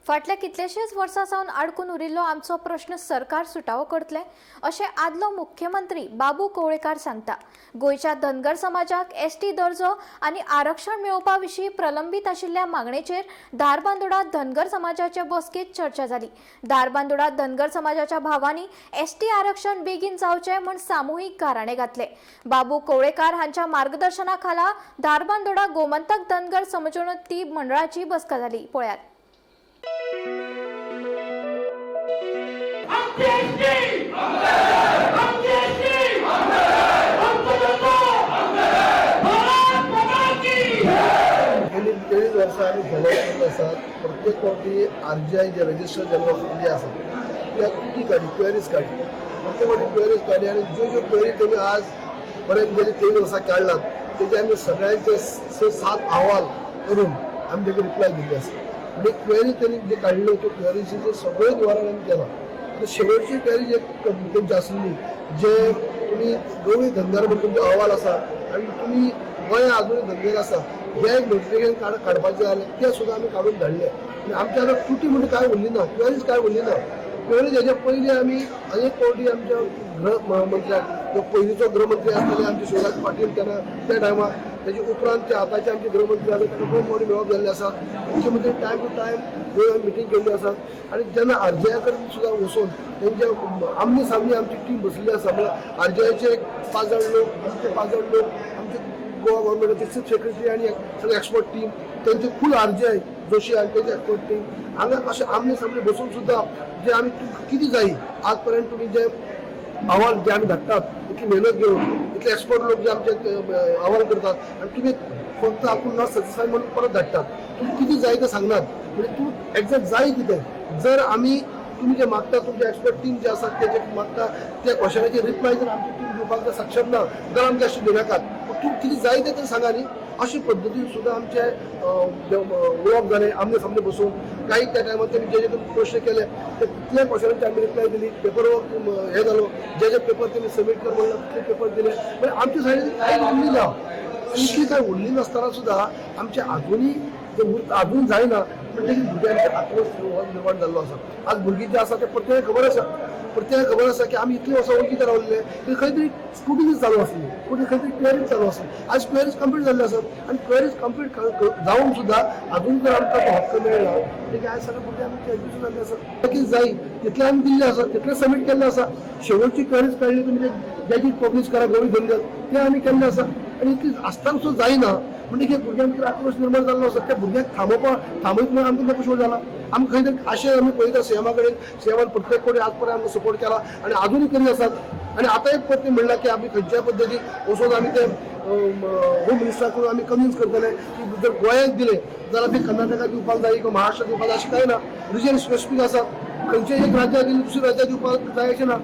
फाटल्या कितलेशेच वर्सां सावन आडकून उरिल्लो आमचो प्रश्न सरकार सुटावो करतले अशें आदलो मुख्यमंत्री बाबू कवळेकार सांगता। गोंयच्या धनगर समाजाक एसटी दर्जो आनी आरक्षण मेळोवपा विशीं प्रलंबीत आशिल्ल्या मागणेचेर धारबांदोडा धनगर समाजाचे बसकेंत चर्चा जाली। धारबांदोडा धनगर समाजाच्या भावांनी एसटी आरक्षण बेगीन जावचें म्हूण सामुहीक गाराणें घातले। बाबू कवळेकार हांच्या मार्गदर्शना खाला धारबांदोडा गोमंतक धनगर समजोनती मंडळाची बसका जाली। पळयात। प्रत्येक फावटी आरजीआय जे रजिस्टर जनरल आसा त्या तुटी काडी क्वेरीज काडी प्रत्येक फावटी क्वेरीज काडी आणि ज्यो क्वेरी तुम्ही आज बरेच गेली 3 वर्सां काढलात त्याचे आम्ही सगळ्यांचे 7 अहवाल करून आम्ही त्याचे रिप्लाय दिले आसा आणि क्वेरी त्यांनी जे काढले तो क्वेरीचे सगळे निवारण आम्ही केला। आता शेवटची क्वेरी जे तुमची असली जे तुम्ही गोंय धनगर म्हणून तुमचे अहवाल आसा आणि तुम्ही गोंय अजून धनगर आसा हे एक नोटिफिकेशन काढपाचे जालें ते सुद्दां आमी काढून धाडले आनी आमच्या आतां तुटी म्हणून काय उरली ना, क्वेरीज काय उरली ना। क्वेरीज हेजे पयलीं आमी अनेक फावटी आमच्या गृहमंत्र्याक जो पयलींचो गृहमंत्री आसलेले आमचे शिवराज पाटील तेन्ना त्या टायमार तेजे उपरांत ते आतांचे आमचे गृहमंत्री आसा ताका 2 फावटी मेळप जाल्ले आसा। मुख्यमंत्री time to time Goa meeting केल्ली आसा आनी जेन्ना आरजीआय कडेन सुद्दां वचून तेंचे आमने सामने आमची टीम बसलेली आसा। म्हळ्यार आरजीआयचे 5 जाण लोक आमचे 5 जाण लोक आमचे गोवा गव्हर्मेंटाचे चीफ सेक्रेटरी आणि सगळे एक्सपर्ट टीम त्यांचे फुल आरजीआय जोशी आणि त्यांचे एक्सपर्ट टीम हांगा अशें आमने सामने बसून सुद्दां जे आमी कितें जाय आज पर्यंत तुम्ही जे अहवाल जे आमी धाडटात इतली मेहनत घेवन इतले एक्सपर्ट लोक जे आमचे अहवाल करतात आणि तुम्ही फक्त आपूण नॉट सॅटिस्फाय म्हणून परत धाडटात। तुम्ही किती जाय ते सांगनात म्हणजे तूं एक्झॅक्ट जाय कितें जर आमी तुम्ही जे मागता तुमचे एक्सपर्ट टीम जे आसात ते मागता त्या क्वेशनाचे रिप्लाय जर आमची टीम दिवपाक सक्षम ना जाल्यार आमकां अशें दिनाकात तूं कितें जाय तें सांगा न्ही। अशे पद्दतीन सुद्दां आमचे उलोवप जालें आमने सामने बसून काही त्या टायमार तेमी जे जे प्रश्न केले ते कितल्या क्वेशनांचे आमी रिप्लाय दिली पेपर वर्क हे जालो जे पेपर तेमी सबमीट कर म्हणला तितले पेपर दिले म्हणजे आमचे सायडीन कांय उरली ना। इतली काय उरली नासतना सुद्दां आमचे आजुनूय अजून जायना म्हणजे भुरग्यांचे आक्रोश निर्माण जाल्लो आसा। आज भुरगीं जे आसा ते प्रत्येक खबर आसा की आमी इतले वर्सां वळखीचे रावल्ले खंय तरी स्कुटीज चालू आसली खंय तरी क्वेरीज चालू आसली आज क्वेरीज कंप्लीट जाल्ले आसात आणि क्वेरीज कंप्लीट जावन सुद्दां अजून जर आमकां तो हक्क मेळना म्हणजे आज सगळे भुरगे आमी एडमिशन जाल्ले आसात कितें जाय तितले आमी दिल्ले आसा तितले सबमीट केल्ले आसा। शेवटची क्वेरीज काडली तुमी जे पब्लीश करा गोंय धनगर ते आमी केल्ले आसा आणि इतली आसतना सुद्दां जायना म्हणजे की भुरग्यां भितर आक्रोश निर्माण जाल्लो आसा त्या भुरग्यांक थांबयत म्हणून आमकां कशें जाला आमी खंय तरी अशें आमी पळयता सीएमा कडेन सीएमान प्रत्येक कडेन आज पर्यंत आमकां सपोर्ट केला आणि अजूनही करीत आसात आणि आता एक पत्नी म्हणला की आमी खंयच्याय पद्दतीन वचून आमी ते होम मिनिस्टराकडून आमी कन्विन्स करतले की जर गोंयांक दिले जाल्यार ते कर्नाटकाक दिवपाक जाय किंवा महाराष्ट्राक दिवपाक जाय अशें कांय ना। रिजन स्पेसिफीक आसात खंयच्याय एक राज्याक दिले दुसऱ्या राज्याक दिवपाक जाय अशें ना।